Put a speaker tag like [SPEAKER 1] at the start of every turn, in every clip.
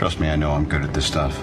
[SPEAKER 1] Trust me, I know I'm good at this stuff.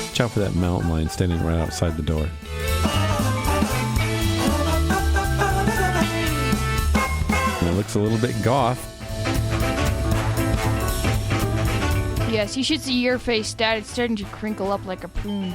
[SPEAKER 2] Watch out for that mountain lion standing right outside the door. And it looks a little bit goth.
[SPEAKER 3] Yes, you should see your face, Dad. It's starting to crinkle up like a prune.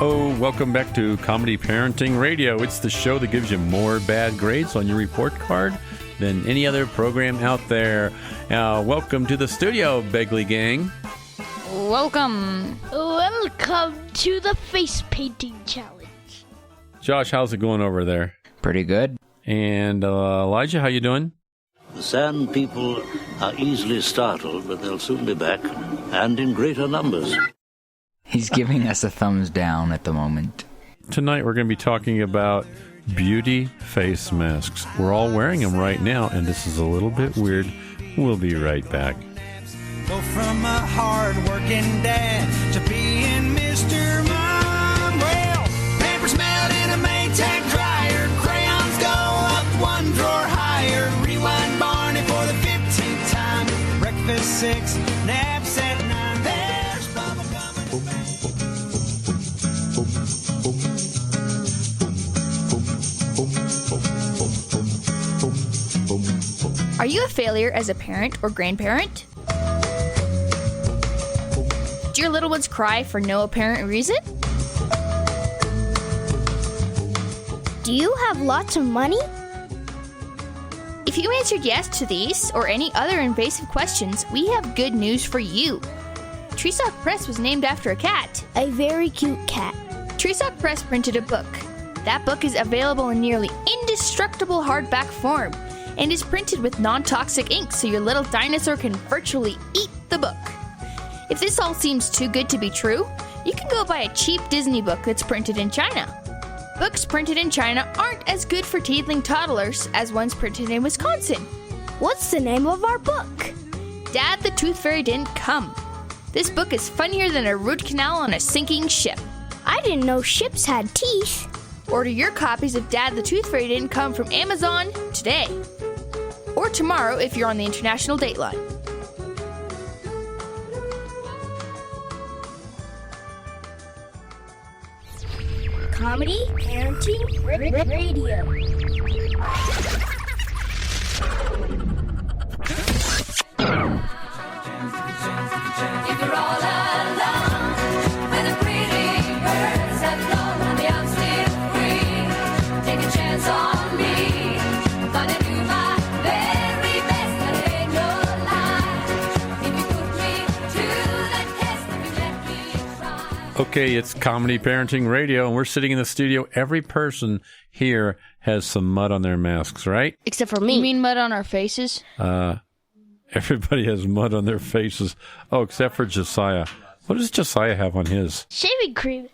[SPEAKER 2] Oh, welcome back to Comedy Parenting Radio. It's the show that gives you more bad grades on your report card than any other program out there. Welcome to the studio, Begley Gang.
[SPEAKER 3] Welcome.
[SPEAKER 4] Welcome to the face painting challenge.
[SPEAKER 2] Josh, how's it going over there?
[SPEAKER 5] Pretty good.
[SPEAKER 2] And Elijah, how you doing?
[SPEAKER 6] The Sand people are easily startled, but they'll soon be back, and in greater numbers.
[SPEAKER 5] He's giving us a thumbs down at the moment.
[SPEAKER 2] Tonight we're going to be talking about beauty face masks. We're all wearing them right now, and this is a little bit weird. We'll be right back.
[SPEAKER 7] Go from a hard-working dad to being Mr. Mom. Well, paper's melt in a main tank dryer. Crayons go up one drawer higher. Rewind Barney for the 15th time. Breakfast 6, naps at 9. There's bubble gum.
[SPEAKER 3] Are you a failure as a parent or grandparent? Do your little ones cry for no apparent reason?
[SPEAKER 4] Do you have lots of money?
[SPEAKER 3] If you answered yes to these or any other invasive questions, we have good news for you. Treesock Press was named after a cat.
[SPEAKER 4] A very cute cat.
[SPEAKER 3] Treesock Press printed a book. That book is available in nearly indestructible hardback form and is printed with non-toxic ink so your little dinosaur can virtually eat the book. If this all seems too good to be true, you can go buy a cheap Disney book that's printed in China. Books printed in China aren't as good for teething toddlers as ones printed in Wisconsin.
[SPEAKER 4] What's the name of our book?
[SPEAKER 3] Dad the Tooth Fairy Didn't Come. This book is funnier than a root canal on a sinking ship.
[SPEAKER 4] I didn't know ships had teeth.
[SPEAKER 3] Order your copies of Dad the Tooth Fairy Didn't Come from Amazon today. Or tomorrow if you're on the international date line.
[SPEAKER 4] Comedy Parenting Radio.
[SPEAKER 8] If you're all alone, with a pretty birds have flown, honey, I'm still free. Take a chance on me. Gonna do my very best, and it ain't no lie. If you put me to the test, if you let me try.
[SPEAKER 2] Okay, it's Comedy Parenting Radio, and we're sitting in the studio. Every person here has some mud on their masks, right?
[SPEAKER 4] Except for me.
[SPEAKER 3] You mean mud on our faces?
[SPEAKER 2] Everybody has mud on their faces. Oh, except for Josiah. What does Josiah have on his?
[SPEAKER 4] Shaving cream.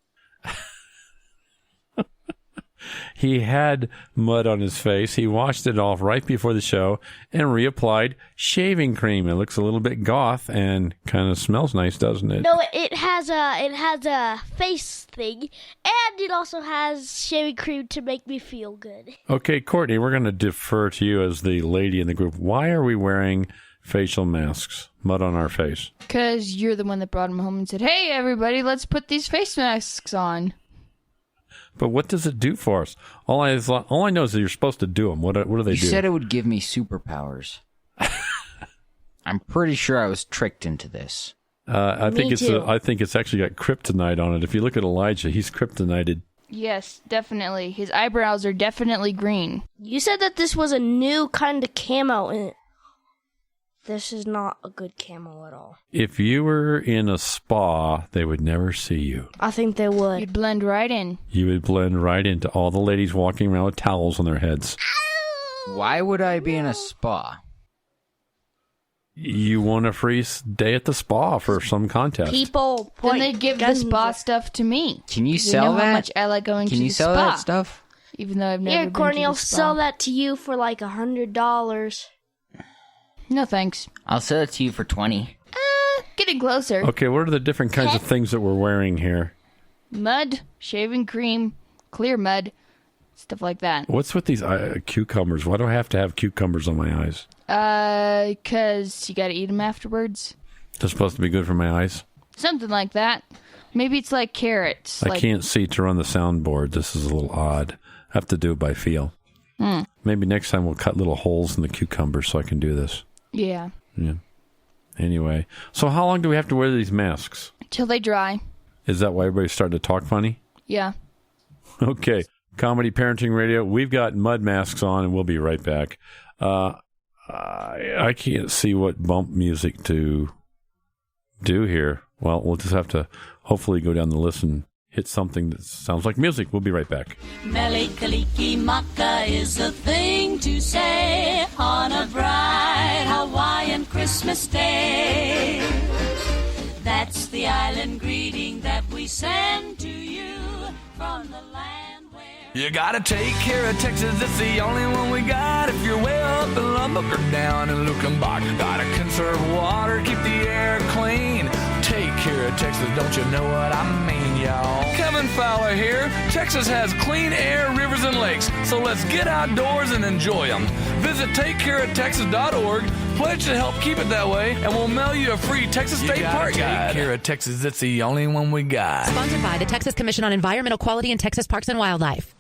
[SPEAKER 2] He had mud on his face. He washed it off right before the show and reapplied shaving cream. It looks a little bit goth and kind of smells nice, doesn't it?
[SPEAKER 4] No, it has a face thing, and it also has shaving cream to make me feel good.
[SPEAKER 2] Okay, Courtney, we're going to defer to you as the lady in the group. Why are we wearing facial masks, mud on our face?
[SPEAKER 3] Because you're the one that brought him home and said, hey, everybody, let's put these face masks on.
[SPEAKER 2] But what does it do for us? All I know is that you're supposed to do them. What do they do?
[SPEAKER 5] You said it would give me superpowers. I'm pretty sure I was tricked into this.
[SPEAKER 2] I think
[SPEAKER 4] too.
[SPEAKER 2] it's actually got kryptonite on it. If you look at Elijah, he's kryptonited.
[SPEAKER 3] Yes, definitely. His eyebrows are definitely green.
[SPEAKER 4] You said that this was a new kind of camo, and this is not a good camo at all.
[SPEAKER 2] If you were in a spa, they would never see you.
[SPEAKER 4] I think they would.
[SPEAKER 3] You'd blend right in.
[SPEAKER 2] You would blend right into all the ladies walking around with towels on their heads.
[SPEAKER 5] Why would I be in a spa?
[SPEAKER 2] You won a free day at the spa for some contest.
[SPEAKER 4] People
[SPEAKER 3] Then
[SPEAKER 4] point
[SPEAKER 3] they give the
[SPEAKER 4] guns
[SPEAKER 3] spa
[SPEAKER 4] at-
[SPEAKER 3] stuff to me.
[SPEAKER 5] Can you
[SPEAKER 3] 'Cause they
[SPEAKER 5] sell
[SPEAKER 3] know
[SPEAKER 5] that?
[SPEAKER 3] how much I like going
[SPEAKER 5] Can
[SPEAKER 3] to
[SPEAKER 5] you
[SPEAKER 3] the
[SPEAKER 5] sell
[SPEAKER 3] spa.
[SPEAKER 5] that stuff?
[SPEAKER 3] Even though I've never
[SPEAKER 4] Here,
[SPEAKER 3] been
[SPEAKER 4] Courtney,
[SPEAKER 3] to
[SPEAKER 4] I'll
[SPEAKER 3] the spa.
[SPEAKER 4] sell that to you for like $100.
[SPEAKER 3] No, thanks.
[SPEAKER 5] I'll sell it to you for $20.
[SPEAKER 3] Getting closer.
[SPEAKER 2] Okay, what are the different kinds of things that we're wearing here?
[SPEAKER 3] Mud, shaving cream, clear mud, stuff like that.
[SPEAKER 2] What's with these cucumbers? Why do I have to have cucumbers on my eyes?
[SPEAKER 3] 'Cause you gotta eat them afterwards.
[SPEAKER 2] They're supposed to be good for my eyes?
[SPEAKER 3] Something like that. Maybe it's like carrots.
[SPEAKER 2] I can't see to run the soundboard. This is a little odd. I have to do it by feel. Maybe next time we'll cut little holes in the cucumbers so I can do this.
[SPEAKER 3] Yeah.
[SPEAKER 2] Anyway, so how long do we have to wear these masks?
[SPEAKER 3] Till they dry.
[SPEAKER 2] Is that why everybody's starting to talk funny?
[SPEAKER 3] Yeah.
[SPEAKER 2] Okay. Comedy Parenting Radio. We've got mud masks on, and we'll be right back. I can't see what bump music to do here. Well, we'll just have to hopefully go down the list and hit something that sounds like music. We'll be right back.
[SPEAKER 8] Mele Kaliki Maka is a thing to say on a bright Hawaiian Christmas day. That's the island greeting that we send to you from the land where...
[SPEAKER 7] You gotta take care of Texas, it's the only one we got. If you're way up in Lubbock or down in Lukenbach, gotta conserve water, keep the air clean. Take care of Texas, don't you know what I mean, y'all? Kevin Fowler here. Texas has clean air, rivers, and lakes, so let's get outdoors and enjoy them. Visit TakeCareOfTexas.org, pledge to help keep it that way, and we'll mail you a free Texas State Park guide. Take care of Texas, it's the only one we got.
[SPEAKER 1] Sponsored by the Texas Commission on Environmental Quality in Texas Parks and Wildlife.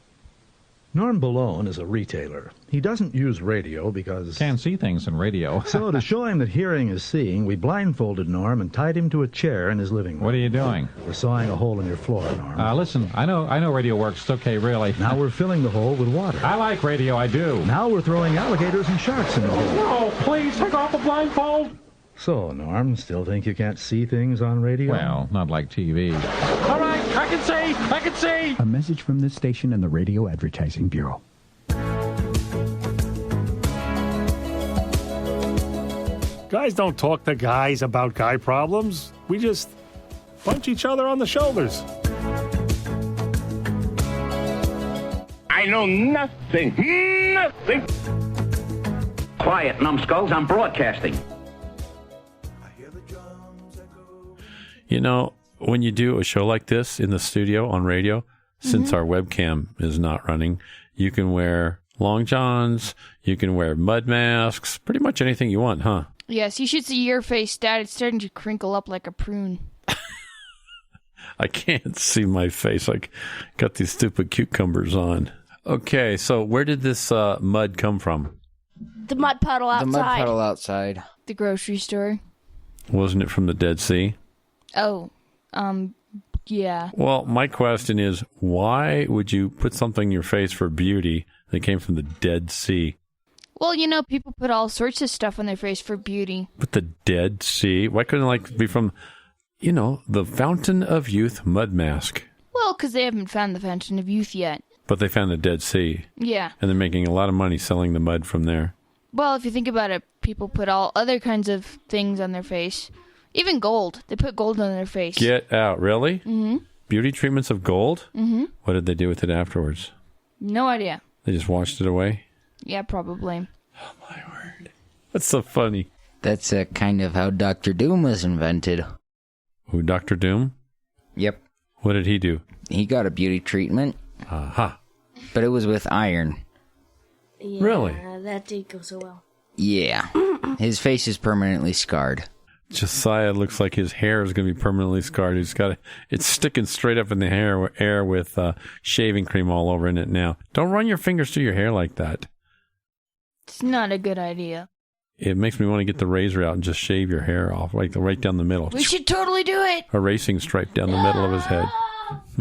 [SPEAKER 9] Norm Ballone is a retailer. He doesn't use radio because...
[SPEAKER 10] Can't see things in radio.
[SPEAKER 9] So to show him that hearing is seeing, we blindfolded Norm and tied him to a chair in his living room.
[SPEAKER 10] What are you doing?
[SPEAKER 9] We're sawing a hole in your floor, Norm.
[SPEAKER 10] Listen, I know radio works. It's okay, really.
[SPEAKER 9] Now we're filling the hole with water.
[SPEAKER 10] I like radio, I do.
[SPEAKER 9] Now we're throwing alligators and sharks in the hole.
[SPEAKER 10] No, please, take off the blindfold.
[SPEAKER 9] So, Norm, still think you can't see things on radio?
[SPEAKER 10] Well, not like TV. All right, I can see.
[SPEAKER 11] A message from this station and the Radio Advertising Bureau.
[SPEAKER 12] Guys don't talk to guys about guy problems. We just punch each other on the shoulders.
[SPEAKER 13] I know nothing. Quiet, numbskulls, I'm broadcasting.
[SPEAKER 2] You know, when you do a show like this in the studio on radio, since our webcam is not running, you can wear long johns, you can wear mud masks, pretty much anything you want, huh?
[SPEAKER 3] Yes, you should see your face, Dad. It's starting to crinkle up like a prune.
[SPEAKER 2] I can't see my face. I got these stupid cucumbers on. Okay, so where did this mud come from?
[SPEAKER 4] The mud puddle outside.
[SPEAKER 5] The mud puddle outside.
[SPEAKER 3] The grocery store.
[SPEAKER 2] Wasn't it from the Dead Sea?
[SPEAKER 3] Oh, yeah.
[SPEAKER 2] Well, my question is, why would you put something in your face for beauty that came from the Dead Sea?
[SPEAKER 3] Well, you know, people put all sorts of stuff on their face for beauty.
[SPEAKER 2] But the Dead Sea? Why couldn't it be from, the Fountain of Youth mud mask?
[SPEAKER 3] Well, because they haven't found the Fountain of Youth yet.
[SPEAKER 2] But they found the Dead Sea.
[SPEAKER 3] Yeah.
[SPEAKER 2] And they're making a lot of money selling the mud from there.
[SPEAKER 3] Well, if you think about it, people put all other kinds of things on their face. Even gold. They put gold on their face.
[SPEAKER 2] Get out. Really?
[SPEAKER 3] Mm-hmm.
[SPEAKER 2] Beauty treatments of gold?
[SPEAKER 3] Mm-hmm.
[SPEAKER 2] What did they do with it afterwards?
[SPEAKER 3] No idea.
[SPEAKER 2] They just washed it away?
[SPEAKER 3] Yeah, probably.
[SPEAKER 2] Oh, my word. That's so funny.
[SPEAKER 5] That's kind of how Dr. Doom was invented.
[SPEAKER 2] Who, Dr. Doom?
[SPEAKER 5] Yep.
[SPEAKER 2] What did he do?
[SPEAKER 5] He got a beauty treatment.
[SPEAKER 2] Aha.
[SPEAKER 5] But it was with iron.
[SPEAKER 4] Yeah,
[SPEAKER 2] really?
[SPEAKER 4] That didn't go so well.
[SPEAKER 5] Yeah. His face is permanently scarred.
[SPEAKER 2] Josiah looks like his hair is going to be permanently scarred. It's sticking straight up in the air with shaving cream all over in it now. Don't run your fingers through your hair like that.
[SPEAKER 3] It's not a good idea.
[SPEAKER 2] It makes me want to get the razor out and just shave your hair off, like right down the middle.
[SPEAKER 3] We should totally do it.
[SPEAKER 2] A racing stripe down the middle of his head.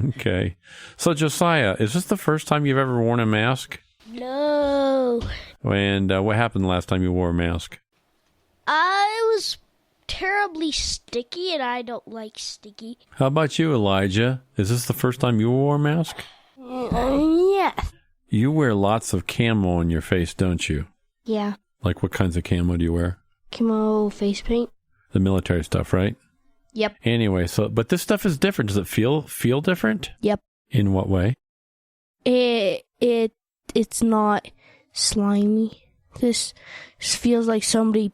[SPEAKER 2] Okay. So, Josiah, is this the first time you've ever worn a mask?
[SPEAKER 4] No.
[SPEAKER 2] And what happened the last time you wore a mask?
[SPEAKER 4] I was terribly sticky, and I don't like sticky.
[SPEAKER 2] How about you, Elijah? Is this the first time you wore a mask?
[SPEAKER 4] Yeah.
[SPEAKER 2] You wear lots of camo on your face, don't you?
[SPEAKER 4] Yeah.
[SPEAKER 2] Like what kinds of camo do you wear?
[SPEAKER 4] Camo face paint.
[SPEAKER 2] The military stuff, right?
[SPEAKER 4] Yep.
[SPEAKER 2] Anyway, but this stuff is different. Does it feel different?
[SPEAKER 4] Yep.
[SPEAKER 2] In what way?
[SPEAKER 4] It's not slimy. This feels like somebody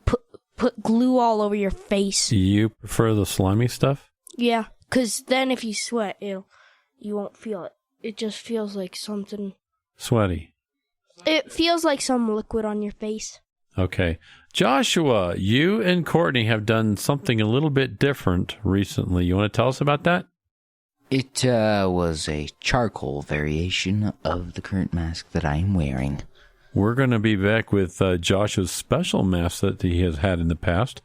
[SPEAKER 14] put glue all over your face.
[SPEAKER 2] You prefer the slimy stuff?
[SPEAKER 14] Yeah, because then if you sweat, you won't feel it. It just feels like something.
[SPEAKER 2] Sweaty.
[SPEAKER 14] It feels like some liquid on your face.
[SPEAKER 2] Okay. Joshua, you and Courtney have done something a little bit different recently. You want to tell us about that?
[SPEAKER 5] It was a charcoal variation of the current mask that I am wearing.
[SPEAKER 2] We're going to be back with Joshua's special mask that he has had in the past.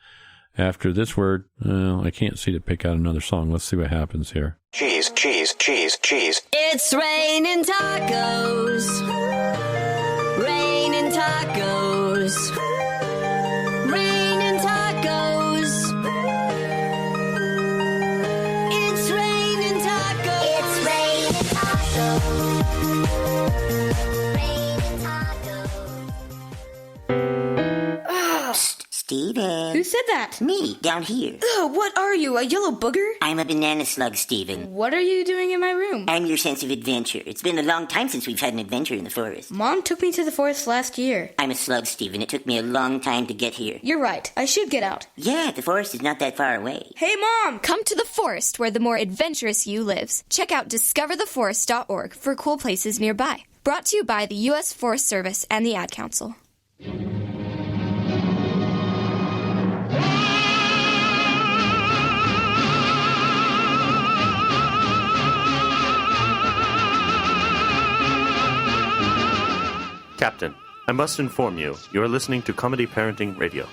[SPEAKER 2] After this word, I can't see to pick out another song. Let's see what happens here.
[SPEAKER 15] Cheese, cheese, cheese, cheese.
[SPEAKER 8] It's raining tacos. Raining tacos. Raining tacos. It's raining tacos. It's raining
[SPEAKER 16] Psst, Steven.
[SPEAKER 17] Who said that?
[SPEAKER 16] Me, down here.
[SPEAKER 17] Ugh, what are you, a yellow booger?
[SPEAKER 16] I'm a banana slug, Steven.
[SPEAKER 17] What are you doing in my room?
[SPEAKER 16] I'm your sense of adventure. It's been a long time since we've had an adventure in the forest.
[SPEAKER 17] Mom took me to the forest last year.
[SPEAKER 16] I'm a slug, Steven. It took me a long time to get here.
[SPEAKER 17] You're right. I should get out.
[SPEAKER 16] Yeah, the forest is not that far away.
[SPEAKER 17] Hey, Mom!
[SPEAKER 18] Come to the forest where the more adventurous you lives. Check out discovertheforest.org for cool places nearby. Brought to you by the U.S. Forest Service and the Ad Council.
[SPEAKER 19] Captain, I must inform you, you are listening to Comedy Parenting Radio.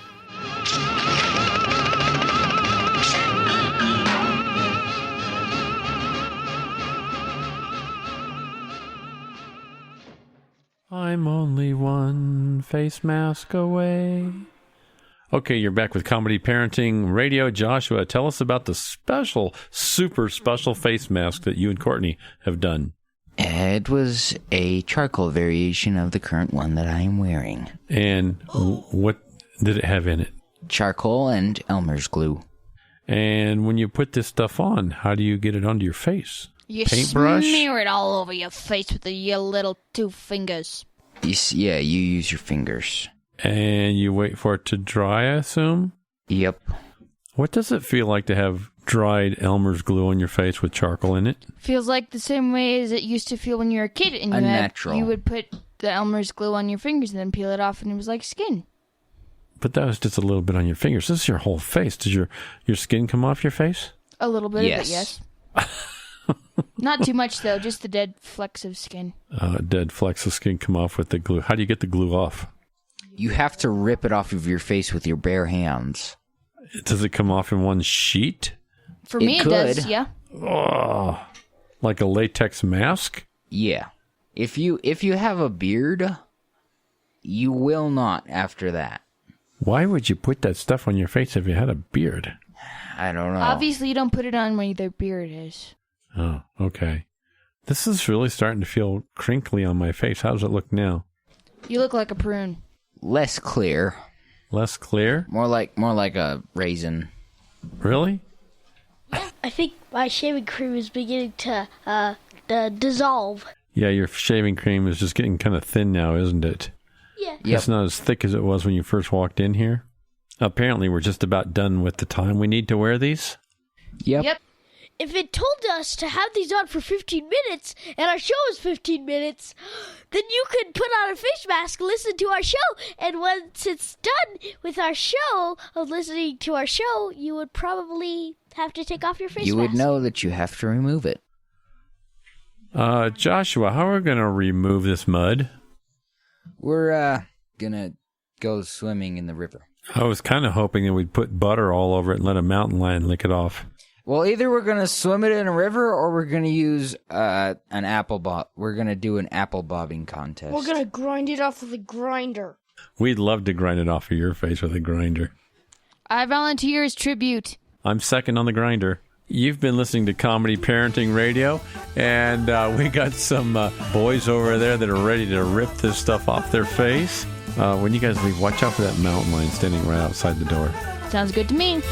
[SPEAKER 2] I'm only one face mask away. Okay, you're back with Comedy Parenting Radio. Joshua, tell us about the special, super special face mask that you and Courtney have done.
[SPEAKER 5] It was a charcoal variation of the current one that I am wearing.
[SPEAKER 2] And what did it have in it?
[SPEAKER 5] Charcoal and Elmer's glue.
[SPEAKER 2] And when you put this stuff on, how do you get it onto your face?
[SPEAKER 3] You
[SPEAKER 2] Paintbrush?
[SPEAKER 3] smear it all over your face with your little 2 fingers.
[SPEAKER 5] Yeah, you use your fingers.
[SPEAKER 2] And you wait for it to dry, I assume?
[SPEAKER 5] Yep.
[SPEAKER 2] What does it feel like to have dried Elmer's glue on your face with charcoal in it?
[SPEAKER 3] Feels like the same way as it used to feel when you were a kid and you would put the Elmer's glue on your fingers and then peel it off and it was like skin.
[SPEAKER 2] But that was just a little bit on your fingers. This is your whole face. Does your skin come off your face?
[SPEAKER 3] A little bit of it, yes. Not too much, though. Just the dead flecks of skin.
[SPEAKER 2] Dead flecks of skin come off with the glue. How do you get the glue off?
[SPEAKER 5] You have to rip it off of your face with your bare hands.
[SPEAKER 2] Does it come off in one sheet?
[SPEAKER 3] For me, it does, yeah.
[SPEAKER 2] Oh, like a latex mask?
[SPEAKER 5] Yeah. If you have a beard, you will not after that.
[SPEAKER 2] Why would you put that stuff on your face if you had a beard?
[SPEAKER 5] I don't know.
[SPEAKER 3] Obviously, you don't put it on where their beard is.
[SPEAKER 2] Oh, okay. This is really starting to feel crinkly on my face. How does it look now?
[SPEAKER 3] You look like a prune.
[SPEAKER 5] Less clear.
[SPEAKER 2] Less clear?
[SPEAKER 5] More like a raisin.
[SPEAKER 2] Really?
[SPEAKER 4] I think my shaving cream is beginning to dissolve.
[SPEAKER 2] Yeah, your shaving cream is just getting kind of thin now, isn't it?
[SPEAKER 4] Yeah.
[SPEAKER 2] It's not as thick as it was when you first walked in here. Apparently, we're just about done with the time we need to wear these.
[SPEAKER 5] Yep.
[SPEAKER 4] If it told us to have these on for 15 minutes, and our show is 15 minutes, then you could put on a face mask, listen to our show, and once it's done with our show, of listening to our show, you would probably have to take off your face mask.
[SPEAKER 5] You would know that you have to remove it.
[SPEAKER 2] Joshua, how are we going to remove this mud?
[SPEAKER 5] We're gonna go swimming in the river.
[SPEAKER 2] I was kind of hoping that we'd put butter all over it and let a mountain lion lick it off.
[SPEAKER 5] Well, either we're going to swim it in a river or we're going to use an apple bob. We're going to do an apple bobbing contest.
[SPEAKER 14] We're going to grind it off with a grinder.
[SPEAKER 2] We'd love to grind it off of your face with a grinder.
[SPEAKER 3] I volunteer as tribute.
[SPEAKER 2] I'm second on the grinder. You've been listening to Comedy Parenting Radio, and we got some boys over there that are ready to rip this stuff off their face. When you guys leave, watch out for that mountain lion standing right outside the door.
[SPEAKER 3] Sounds good to me.